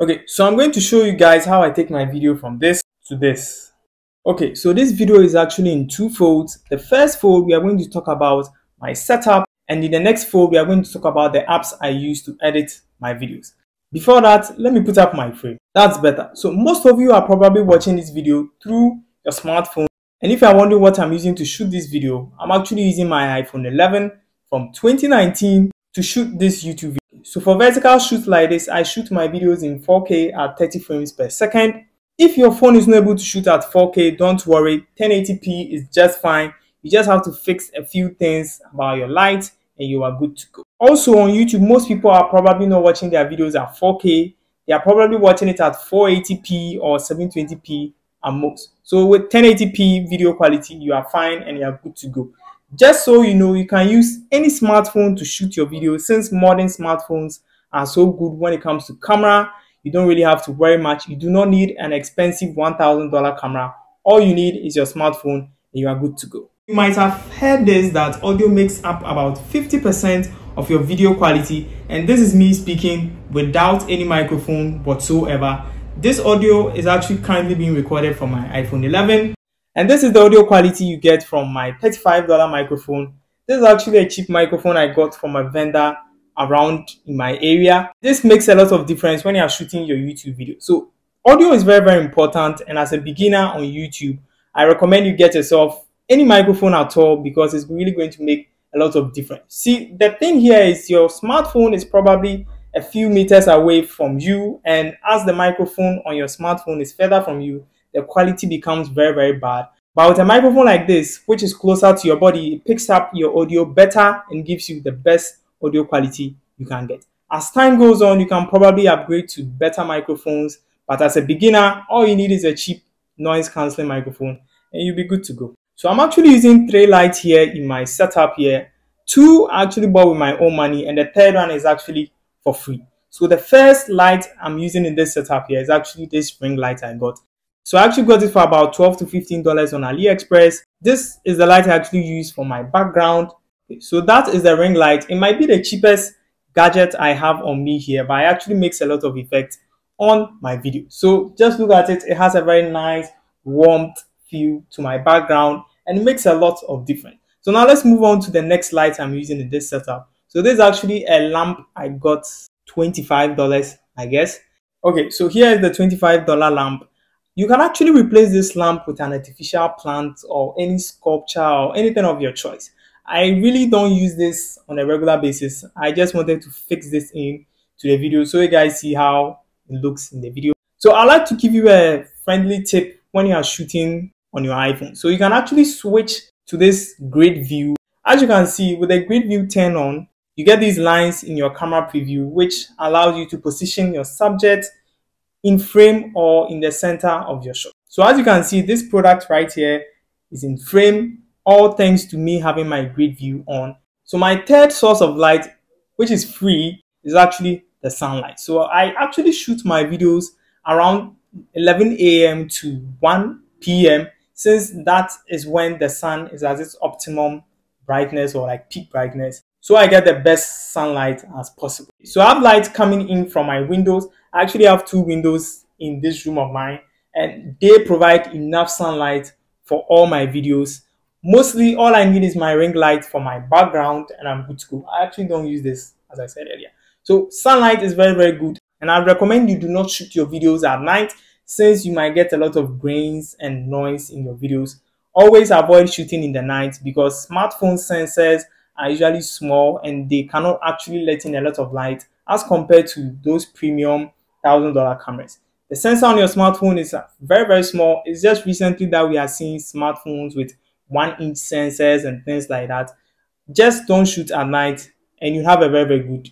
Okay, so I'm going to show you guys how I take my video from this to this. Okay, so this video is actually in two folds. The first fold, we are going to talk about my setup, and in the next fold, we are going to talk about the apps I use to edit my videos. Before that, let me put up my frame. That's better. So most of you are probably watching this video through your smartphone. And if you're wondering what I'm using to shoot this video, I'm actually using my iPhone 11 from 2019 to shoot this YouTube video. So for vertical shoots like this, I shoot my videos in 4K at 30 frames per second. If your phone is not able to shoot at 4K, don't worry, 1080p is just fine. You just have to fix a few things about your light and you are good to go. Also on YouTube, most people are probably not watching their videos at 4K. They are probably watching it at 480p or 720p at most. So with 1080p video quality, you are fine and you are good to go. Just so you know, you can use any smartphone to shoot your video. Since modern smartphones are so good when it comes to camera, you don't really have to worry much. You do not need an expensive $1,000 camera. All you need is your smartphone and you are good to go. You might have heard this, that audio makes up about 50% of your video quality, and this is me speaking without any microphone whatsoever. This audio is actually currently being recorded from my iPhone 11. And this is the audio quality you get from my $35 microphone. This is actually a cheap microphone I got from a vendor around in my area. This makes a lot of difference when you are shooting your YouTube video. So audio is very, very important. And as a beginner on YouTube, I recommend you get yourself any microphone at all because it's really going to make a lot of difference. See, the thing here is your smartphone is probably a few meters away from you. And as the microphone on your smartphone is further from you, the quality becomes very, very bad. But with a microphone like this, which is closer to your body, it picks up your audio better and gives you the best audio quality you can get. As time goes on, you can probably upgrade to better microphones. But as a beginner, all you need is a cheap noise cancelling microphone and you'll be good to go. So I'm actually using 3 lights here in my setup here. 2 I actually bought with my own money and the third one is actually for free. So the first light I'm using in this setup here is actually this ring light I got. So I actually got it for about $12 to $15 on AliExpress. This is the light I actually use for my background. So that is the ring light. It might be the cheapest gadget I have on me here, but it actually makes a lot of effect on my video. So just look at it. It has a very nice warmth feel to my background and it makes a lot of difference. So now let's move on to the next light I'm using in this setup. So this is actually a lamp I got $25, I guess. Okay, so here is the $25 lamp. You can actually replace this lamp with an artificial plant or any sculpture or anything of your choice. I really don't use this on a regular basis. I just wanted to fix this in to the video so you guys see how it looks in the video. So I like to give you a friendly tip when you are shooting on your iPhone. So you can actually switch to this grid view. As you can see, with the grid view turned on, you get these lines in your camera preview, which allows you to position your subject in frame or in the center of your shot. So as you can see, this product right here is in frame, all thanks to me having my grid view on. So my third source of light, which is free, is actually the sunlight. So I actually shoot my videos around 11 a.m. to 1 p.m. since that is when the sun is at its optimum brightness or like peak brightness. So I get the best sunlight as possible. So I have light coming in from my windows. I actually have 2 windows in this room of mine and they provide enough sunlight for all my videos. Mostly all I need is my ring light for my background and I'm good to go. I actually don't use this, as I said earlier. So sunlight is very, very good. And I recommend you do not shoot your videos at night since you might get a lot of grains and noise in your videos. Always avoid shooting in the night because smartphone sensors are usually small and they cannot actually let in a lot of light as compared to those premium $1,000 cameras. The sensor on your smartphone is very, very small. It's just recently that we are seeing smartphones with 1-inch sensors and things like that. Just don't shoot at night and you have a very, very good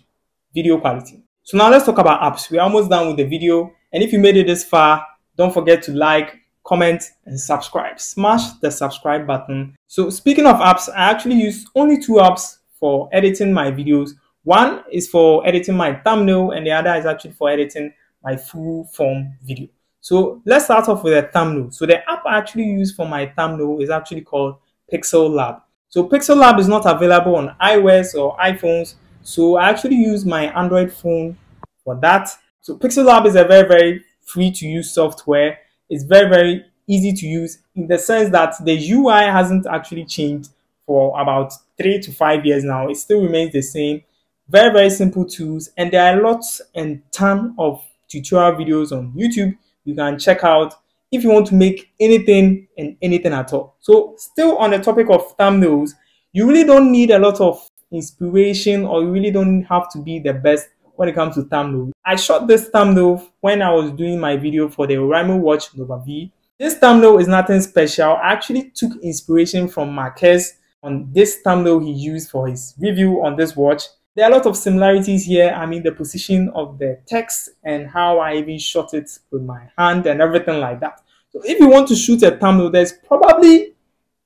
video quality. So now let's talk about apps. We're almost done with the video. And if you made it this far, don't forget to like, comment, and subscribe. Smash the subscribe button. So speaking of apps, I actually use only 2 apps for editing my videos. One is for editing my thumbnail and the other is actually for editing my full form video. So let's start off with a thumbnail. So the app I actually use for my thumbnail is actually called Pixel Lab. So Pixel Lab is not available on iOS or iPhones. So I actually use my Android phone for that. So Pixel Lab is a very free to use software. It's very easy to use in the sense that the UI hasn't actually changed for about 3 to 5 years now. It still remains the same. Very simple tools, and there are lots and ton of tutorial videos on YouTube you can check out if you want to make anything and anything at all. So still on the topic of thumbnails, you really don't need a lot of inspiration, or you really don't have to be the best when it comes to thumbnails. I shot this thumbnail when I was doing my video for the Oraimo Watch Nova V. This thumbnail is nothing special. I actually took inspiration from Marquez on this thumbnail he used for his review on this watch. There are a lot of similarities here. I mean, the position of the text and how I even shot it with my hand and everything like that. So if you want to shoot a thumbnail, there's probably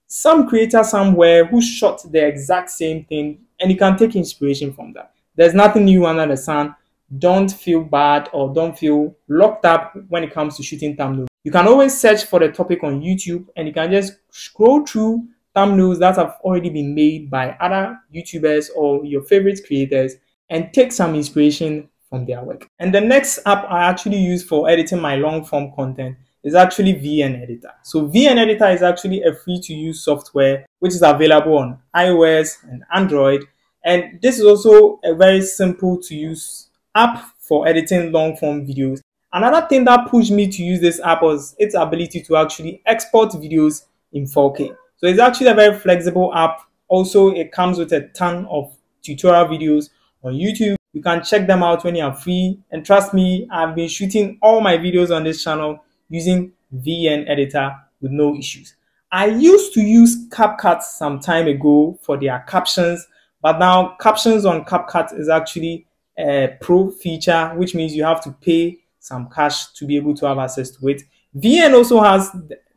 some creator somewhere who shot the exact same thing, and you can take inspiration from that. There's nothing new under the sun. Don't feel bad or don't feel locked up when it comes to shooting thumbnails. You can always search for the topic on YouTube, and you can just scroll through thumbnails that have already been made by other YouTubers or your favorite creators and take some inspiration from their work. And the next app I actually use for editing my long form content is actually VN Editor. So VN Editor is actually a free to use software which is available on iOS and Android. And this is also a very simple to use app for editing long form videos. Another thing that pushed me to use this app was its ability to actually export videos in 4K. So it's actually a very flexible app. Also, it comes with a ton of tutorial videos on YouTube. You can check them out when you are free. And trust me, I've been shooting all my videos on this channel using VN Editor with no issues. I used to use CapCut some time ago for their captions, but now captions on CapCut is actually a pro feature, which means you have to pay some cash to be able to have access to it. VN also has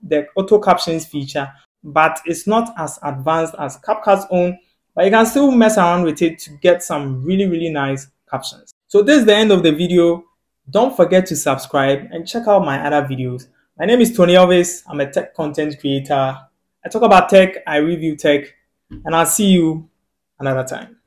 the auto captions feature, but it's not as advanced as CapCut's own, but you can still mess around with it to get some really nice captions. So this is the end of the video. Don't forget to subscribe and check out my other videos. My name is Tony Elvis. I'm a tech content creator. I talk about tech, I review tech, and I'll see you another time.